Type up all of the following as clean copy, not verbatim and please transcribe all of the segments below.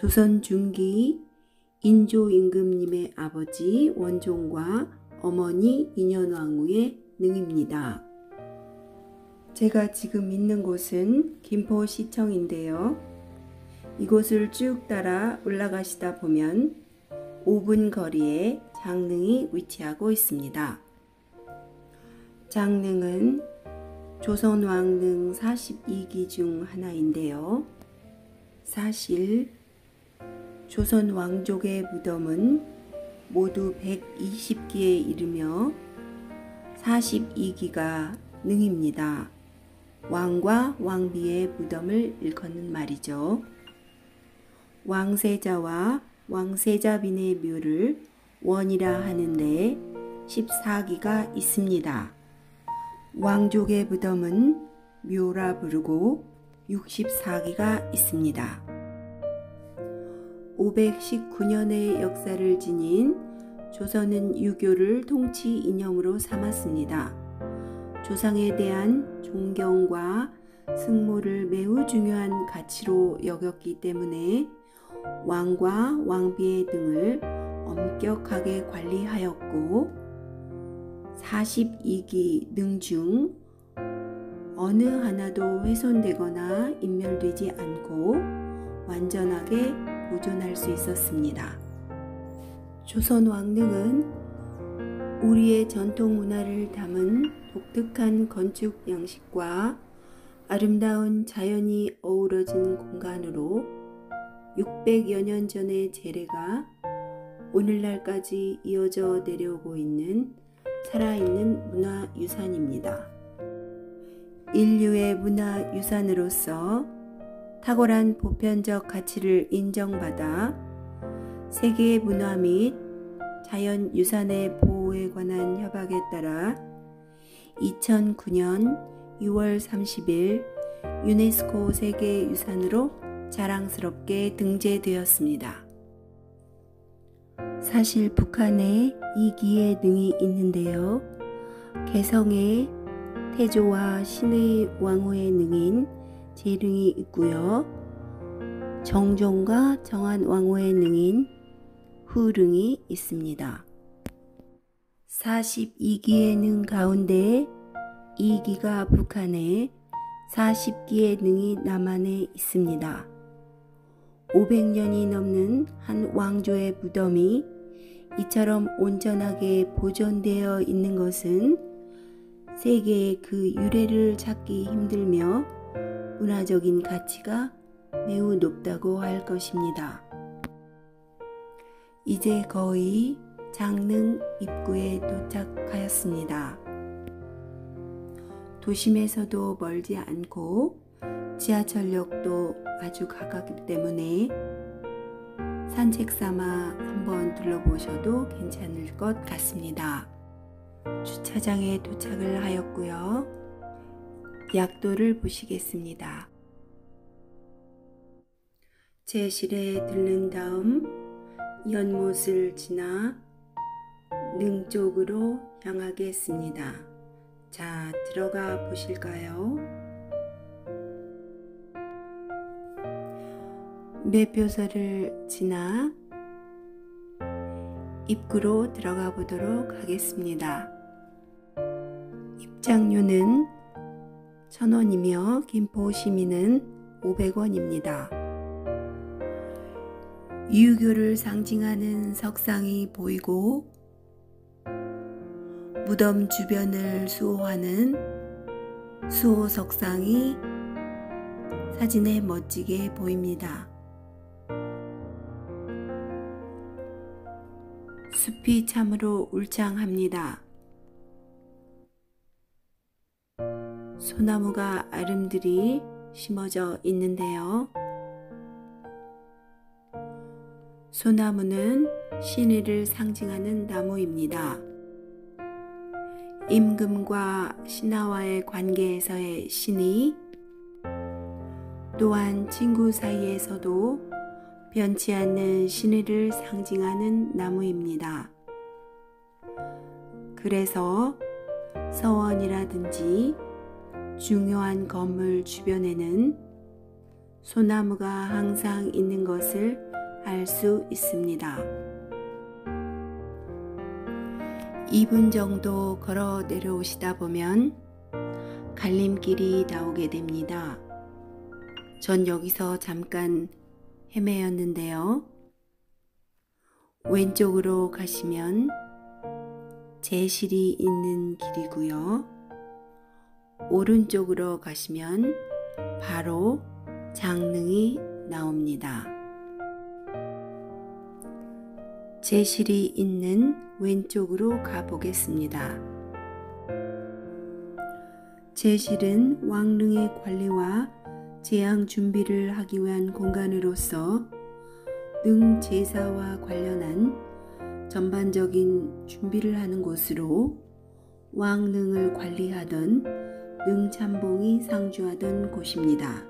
조선 중기 인조 임금님의 아버지 원종과 어머니 인현왕후의 능입니다. 제가 지금 있는 곳은 김포시청인데요. 이곳을 쭉 따라 올라가시다 보면 5분 거리에 장릉이 위치하고 있습니다. 장릉은 조선왕릉 42기 중 하나인데요. 사실 조선 왕족의 무덤은 모두 120기에 이르며 42기가 능입니다. 왕과 왕비의 무덤을 일컫는 말이죠. 왕세자와 왕세자빈의 묘를 원이라 하는데 14기가 있습니다. 왕족의 무덤은 묘라 부르고 64기가 있습니다. 519년의 역사를 지닌 조선은 유교를 통치 이념으로 삼았습니다. 조상에 대한 존경과 승모를 매우 중요한 가치로 여겼기 때문에 왕과 왕비의 등을 엄격하게 관리하였고 42기 능 중 어느 하나도 훼손되거나 인멸되지 않고 완전하게 보존할 수 있었습니다. 조선 왕릉은 우리의 전통 문화를 담은 독특한 건축 양식과 아름다운 자연이 어우러진 공간으로 600여 년 전의 재래가 오늘날까지 이어져 내려오고 있는 살아있는 문화유산입니다. 인류의 문화유산으로서 탁월한 보편적 가치를 인정받아 세계 문화 및 자연유산의 보호에 관한 협약에 따라 2009년 6월 30일 유네스코 세계유산으로 자랑스럽게 등재되었습니다. 사실 북한에 2기의 능이 있는데요. 개성에 태조와 신의 왕후의 능인 제릉이 있고요. 정종과 정한 왕후의 능인 후릉이 있습니다. 42기의 능 가운데 2기가 북한에 40기의 능이 남한에 있습니다. 500년이 넘는 한 왕조의 무덤이 이처럼 온전하게 보존되어 있는 것은 세계의 그 유래를 찾기 힘들며 문화적인 가치가 매우 높다고 할 것입니다. 이제 거의 장릉 입구에 도착하였습니다. 도심에서도 멀지 않고 지하철역도 아주 가깝기 때문에 산책 삼아 한번 둘러보셔도 괜찮을 것 같습니다. 주차장에 도착을 하였고요. 약도를 보시겠습니다. 제실에 들른 다음 연못을 지나 능 쪽으로 향하겠습니다. 자, 들어가 보실까요? 매표소를 지나 입구로 들어가 보도록 하겠습니다. 입장료는 1,000원이며 김포 시민은 500원입니다. 유교를 상징하는 석상이 보이고 무덤 주변을 수호하는 수호 석상이 사진에 멋지게 보입니다. 숲이 참으로 울창합니다. 소나무가 아름드리 심어져 있는데요. 소나무는 신의를 상징하는 나무입니다. 임금과 신하와의 관계에서의 신의, 또한 친구 사이에서도 변치 않는 신의를 상징하는 나무입니다. 그래서 서원이라든지 중요한 건물 주변에는 소나무가 항상 있는 것을 알 수 있습니다. 2분 정도 걸어 내려오시다 보면 갈림길이 나오게 됩니다. 전 여기서 잠깐 헤매었는데요. 왼쪽으로 가시면 제실이 있는 길이고요. 오른쪽으로 가시면 바로 장릉이 나옵니다. 제실이 있는 왼쪽으로 가보겠습니다. 제실은 왕릉의 관리와 제향 준비를 하기 위한 공간으로서 능 제사와 관련한 전반적인 준비를 하는 곳으로 왕릉을 관리하던 능참봉이 상주하던 곳입니다.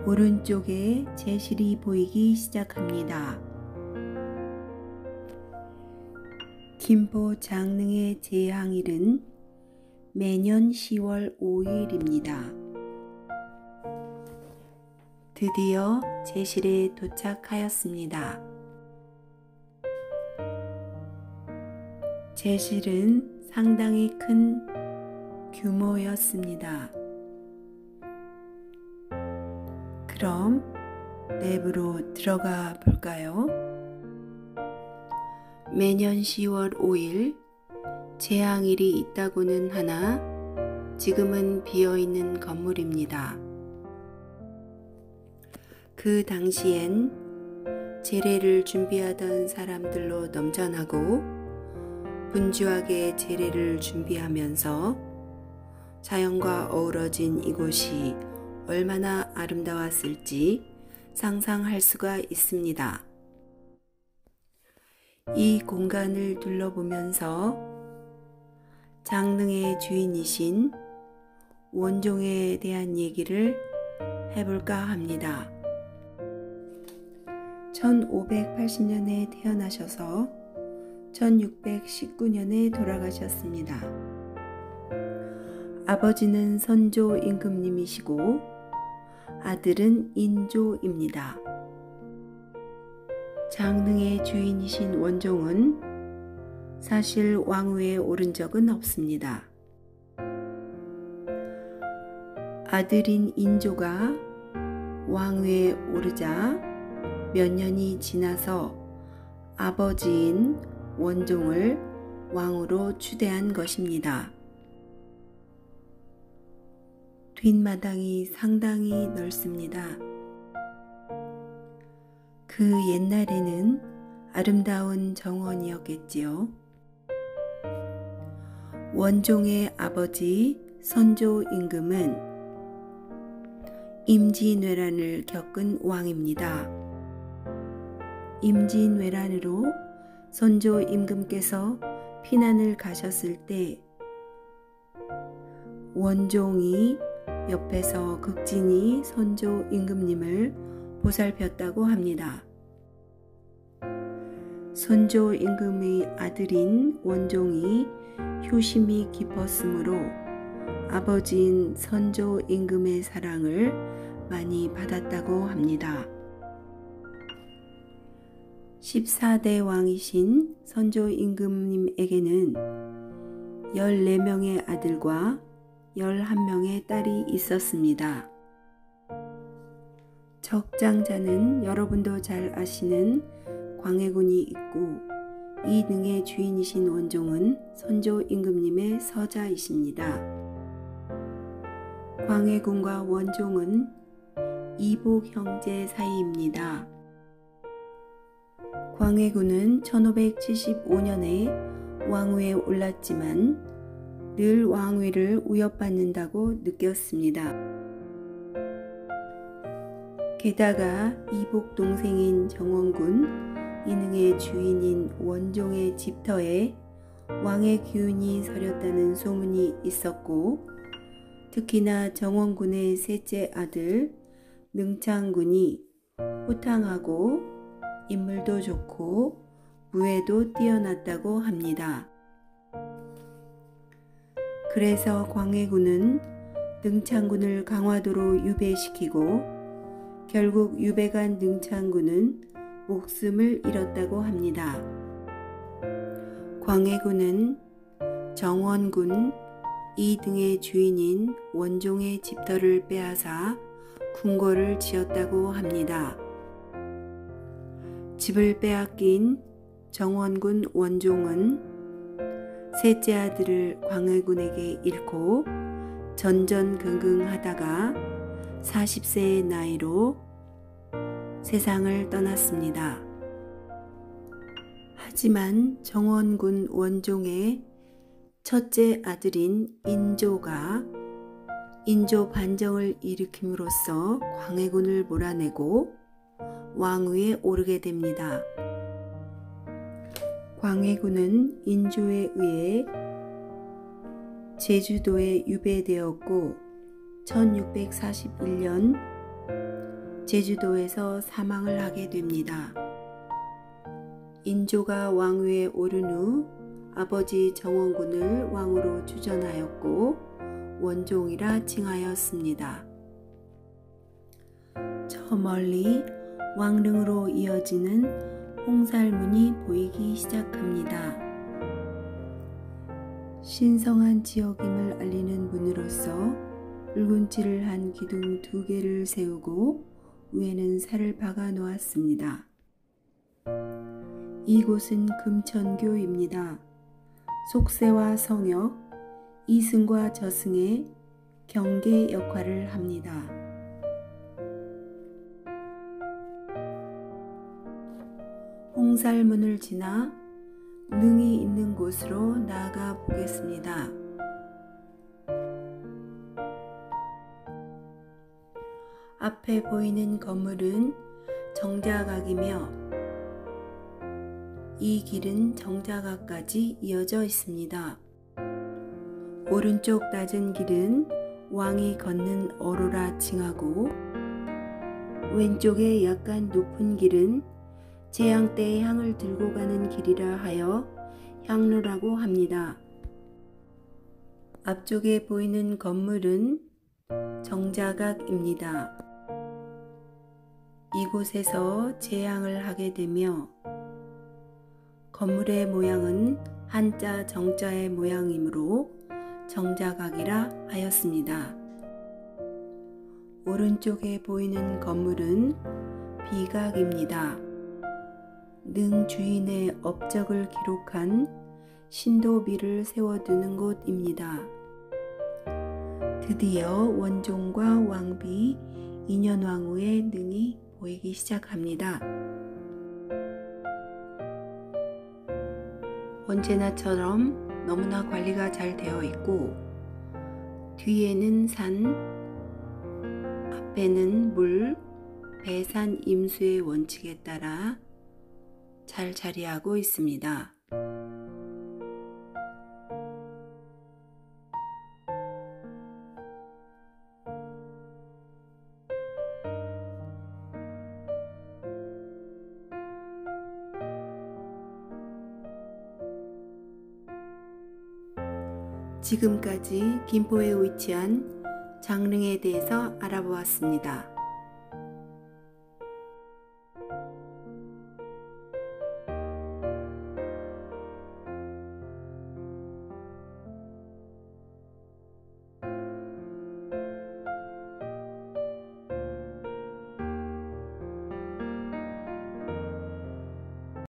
오른쪽에 제실이 보이기 시작합니다. 김포 장릉의 제향일은 매년 10월 5일입니다. 드디어 제실에 도착하였습니다. 제실은 상당히 큰 규모였습니다. 그럼 내부로 들어가 볼까요? 매년 10월 5일 제향일이 있다고는 하나 지금은 비어있는 건물입니다. 그 당시엔 제례를 준비하던 사람들로 넘쳐나고 분주하게 제례를 준비하면서 자연과 어우러진 이곳이 얼마나 아름다웠을지 상상할 수가 있습니다. 이 공간을 둘러보면서 장릉의 주인이신 원종에 대한 얘기를 해볼까 합니다. 1580년에 태어나셔서 1619년에 돌아가셨습니다. 아버지는 선조 임금님이시고 아들은 인조입니다. 장릉의 주인이신 원종은 사실 왕위에 오른 적은 없습니다. 아들인 인조가 왕위에 오르자 몇 년이 지나서 아버지인 원종을 왕으로 추대한 것입니다. 뒷마당이 상당히 넓습니다. 그 옛날에는 아름다운 정원이었겠지요. 원종의 아버지 선조 임금은 임진왜란을 겪은 왕입니다. 임진왜란으로 선조 임금께서 피난을 가셨을 때 원종이 옆에서 극진히 선조 임금님을 보살폈다고 합니다. 선조 임금의 아들인 원종이 효심이 깊었으므로 아버지인 선조 임금의 사랑을 많이 받았다고 합니다. 14대 왕이신 선조 임금님에게는 14명의 아들과 11명의 딸이 있었습니다. 적장자는 여러분도 잘 아시는 광해군이 있고 이 등의 주인이신 원종은 선조 임금님의 서자이십니다. 광해군과 원종은 이복 형제 사이입니다. 광해군은 1575년에 왕위에 올랐지만 늘 왕위를 위협받는다고 느꼈습니다. 게다가 이복 동생인 정원군, 이능의 주인인 원종의 집터에 왕의 기운이 서렸다는 소문이 있었고, 특히나 정원군의 셋째 아들 능창군이 호탕하고 인물도 좋고 무예도 뛰어났다고 합니다. 그래서 광해군은 능창군을 강화도로 유배시키고 결국 유배간 능창군은 목숨을 잃었다고 합니다. 광해군은 정원군 이 등의 주인인 원종의 집터를 빼앗아 궁궐을 지었다고 합니다. 집을 빼앗긴 정원군 원종은 셋째 아들을 광해군에게 잃고 전전긍긍하다가 40세의 나이로 세상을 떠났습니다. 하지만 정원군 원종의 첫째 아들인 인조가 인조 반정을 일으킴으로써 광해군을 몰아내고 왕위에 오르게 됩니다. 광해군은 인조에 의해 제주도에 유배되었고 1641년 제주도에서 사망을 하게 됩니다. 인조가 왕위에 오른 후 아버지 정원군을 왕으로 추전하였고 원종이라 칭하였습니다. 저 멀리 왕릉으로 이어지는 홍살문이 보이기 시작합니다. 신성한 지역임을 알리는 문으로서 붉은칠을 한 기둥 2개를 세우고 위에는 살을 박아 놓았습니다. 이곳은 금천교입니다. 속세와 성역, 이승과 저승의 경계 역할을 합니다. 홍살문을 지나 능이 있는 곳으로 나아가 보겠습니다. 앞에 보이는 건물은 정자각이며 이 길은 정자각까지 이어져 있습니다. 오른쪽 낮은 길은 왕이 걷는 어로라 칭하고 왼쪽에 약간 높은 길은 제향 때의 향을 들고 가는 길이라 하여 향로라고 합니다. 앞쪽에 보이는 건물은 정자각입니다. 이곳에서 제향을 하게 되며 건물의 모양은 한자 정자의 모양이므로 정자각이라 하였습니다. 오른쪽에 보이는 건물은 비각입니다. 능 주인의 업적을 기록한 신도비를 세워두는 곳입니다. 드디어 원종과 왕비 인현왕후의 능이 보이기 시작합니다. 언제나처럼 너무나 관리가 잘 되어 있고 뒤에는 산, 앞에는 물, 배산 임수의 원칙에 따라 잘 자리하고 있습니다. 지금까지 김포에 위치한 장릉에 대해서 알아보았습니다.